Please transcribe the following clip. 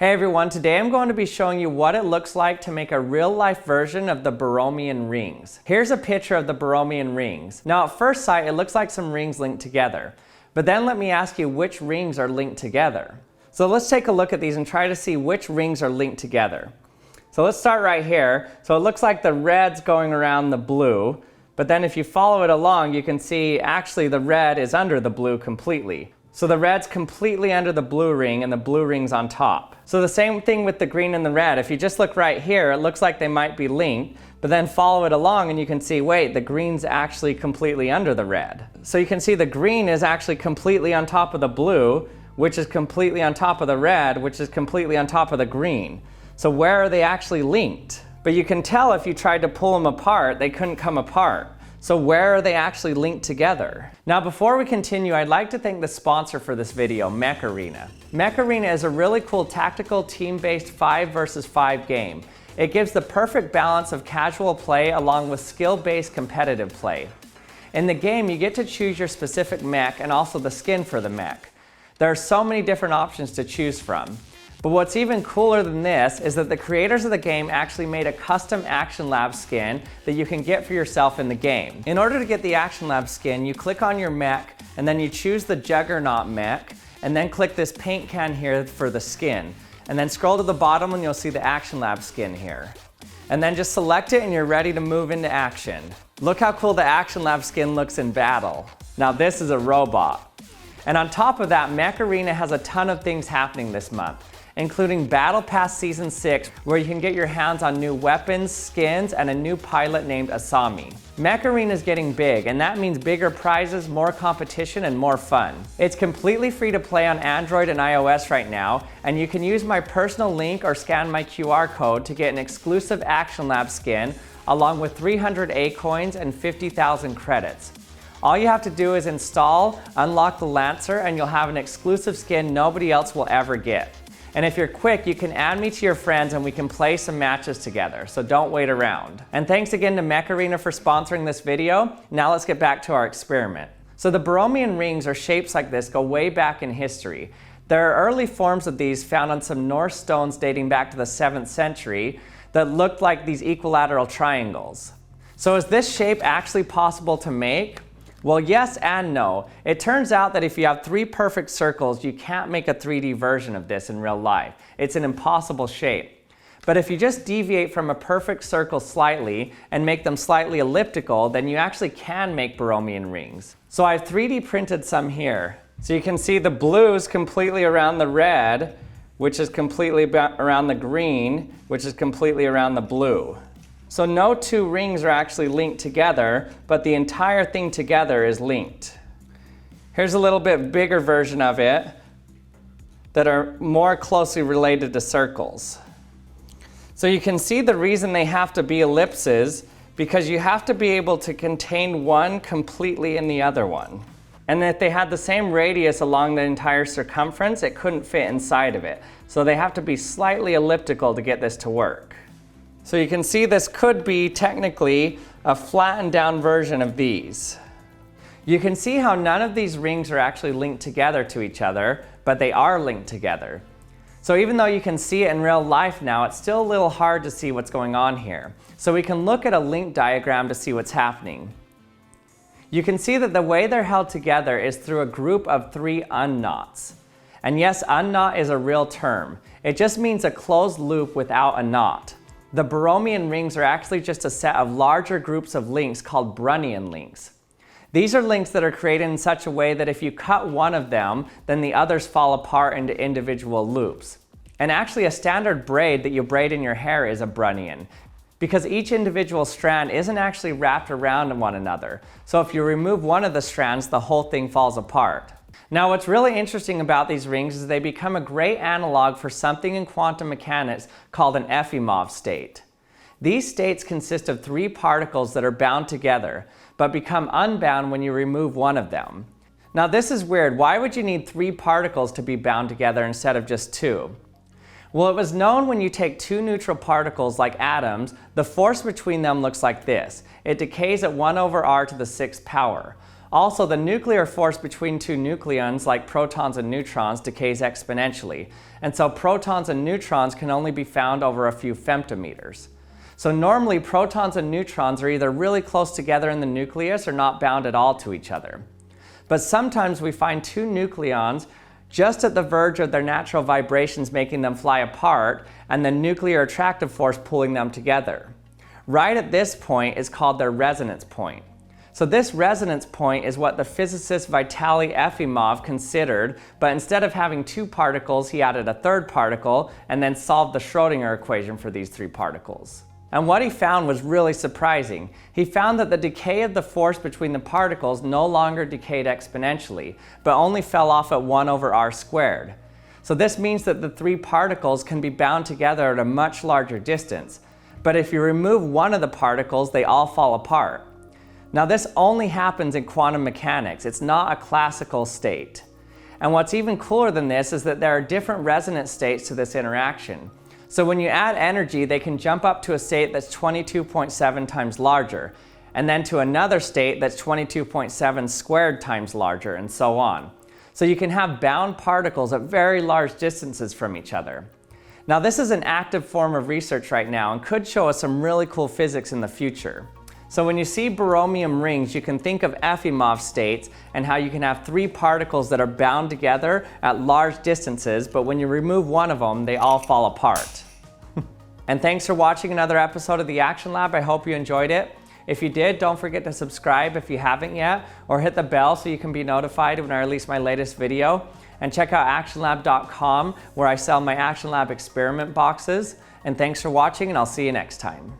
Hey everyone, today I'm going to be showing you what it looks like to make a real-life version of the Borromean rings. Here's a picture of the Borromean rings. Now at first sight, it looks like some rings linked together. But then let me ask you which rings are linked together. So let's take a look at these and try to see which rings are linked together. So let's start right here. So it looks like the red's going around the blue. But then if you follow it along, you can see actually the red is under the blue completely. So the red's completely under the blue ring and the blue ring's on top. So the same thing with the green and the red. If you just look right here, it looks like they might be linked, but then follow it along and you can see, wait, the green's actually completely under the red. So you can see the green is actually completely on top of the blue, which is completely on top of the red, which is completely on top of the green. So where are they actually linked? But you can tell if you tried to pull them apart, they couldn't come apart. So where are they actually linked together? Now before we continue, I'd like to thank the sponsor for this video, Mech Arena. Mech Arena is a really cool tactical team-based 5 versus 5 game. It gives the perfect balance of casual play along with skill-based competitive play. In the game, you get to choose your specific mech and also the skin for the mech. There are so many different options to choose from. But what's even cooler than this is that the creators of the game actually made a custom Action Lab skin that you can get for yourself in the game. In order to get the Action Lab skin, you click on your mech and then you choose the Juggernaut mech and then click this paint can here for the skin. And then scroll to the bottom and you'll see the Action Lab skin here. And then just select it and you're ready to move into action. Look how cool the Action Lab skin looks in battle. Now this is a robot. And on top of that, Mech Arena has a ton of things happening this month, including Battle Pass Season 6, where you can get your hands on new weapons, skins, and a new pilot named Asami. Mech Arena is getting big, and that means bigger prizes, more competition, and more fun. It's completely free to play on Android and iOS right now, and you can use my personal link or scan my QR code to get an exclusive Action Lab skin, along with 300 A coins and 50,000 credits. All you have to do is install, unlock the Lancer, and you'll have an exclusive skin nobody else will ever get. And if you're quick, you can add me to your friends and we can play some matches together, so don't wait around. And thanks again to Mech Arena for sponsoring this video. Now let's get back to our experiment. So the Borromean rings or shapes like this go way back in history. There are early forms of these found on some Norse stones dating back to the 7th century that looked like these equilateral triangles. So is this shape actually possible to make? Well, yes and no. It turns out that if you have 3 perfect circles, you can't make a 3D version of this in real life. It's an impossible shape. But if you just deviate from a perfect circle slightly and make them slightly elliptical, then you actually can make Borromean rings. So I've 3D printed some here. So you can see the blue is completely around the red, which is completely around the green, which is completely around the blue. So no 2 rings are actually linked together, but the entire thing together is linked. Here's a little bit bigger version of it that are more closely related to circles. So you can see the reason they have to be ellipses, because you have to be able to contain one completely in the other one. And if they had the same radius along the entire circumference, it couldn't fit inside of it. So they have to be slightly elliptical to get this to work. So you can see this could be technically a flattened down version of these. You can see how none of these rings are actually linked together to each other, but they are linked together. So even though you can see it in real life now, it's still a little hard to see what's going on here. So we can look at a link diagram to see what's happening. You can see that the way they're held together is through a group of 3 unknots. And yes, unknot is a real term. It just means a closed loop without a knot. The Borromean rings are actually just a set of larger groups of links called Brunnian links. These are links that are created in such a way that if you cut one of them, then the others fall apart into individual loops. And actually a standard braid that you braid in your hair is a Brunnian, because each individual strand isn't actually wrapped around one another. So if you remove one of the strands, the whole thing falls apart. Now what's really interesting about these rings is they become a great analog for something in quantum mechanics called an Epimof state. These states consist of 3 particles that are bound together, but become unbound when you remove one of them. Now this is weird. Why would you need 3 particles to be bound together instead of just 2? Well, it was known when you take 2 neutral particles like atoms, the force between them looks like this. It decays at 1/r to the 6th power. Also, the nuclear force between two nucleons, like protons and neutrons, decays exponentially, and so protons and neutrons can only be found over a few femtometers. So normally, protons and neutrons are either really close together in the nucleus or not bound at all to each other. But sometimes we find two nucleons just at the verge of their natural vibrations making them fly apart, and the nuclear attractive force pulling them together. Right at this point is called their resonance point. So this resonance point is what the physicist Vitaly Epimof considered, but instead of having two particles, he added a third particle and then solved the Schrödinger equation for these three particles. And what he found was really surprising. He found that the decay of the force between the particles no longer decayed exponentially, but only fell off at 1 over r squared. So this means that the three particles can be bound together at a much larger distance. But if you remove one of the particles, they all fall apart. Now this only happens in quantum mechanics. It's not a classical state. And what's even cooler than this is that there are different resonance states to this interaction. So when you add energy, they can jump up to a state that's 22.7 times larger, and then to another state that's 22.7 squared times larger, and so on. So you can have bound particles at very large distances from each other. Now this is an active form of research right now and could show us some really cool physics in the future. So when you see Borromean rings, you can think of Epimof states and how you can have three particles that are bound together at large distances, but when you remove one of them, they all fall apart. And thanks for watching another episode of the Action Lab. I hope you enjoyed it. If you did, don't forget to subscribe if you haven't yet, or hit the bell so you can be notified when I release my latest video. And check out actionlab.com where I sell my Action Lab experiment boxes. And thanks for watching, and I'll see you next time.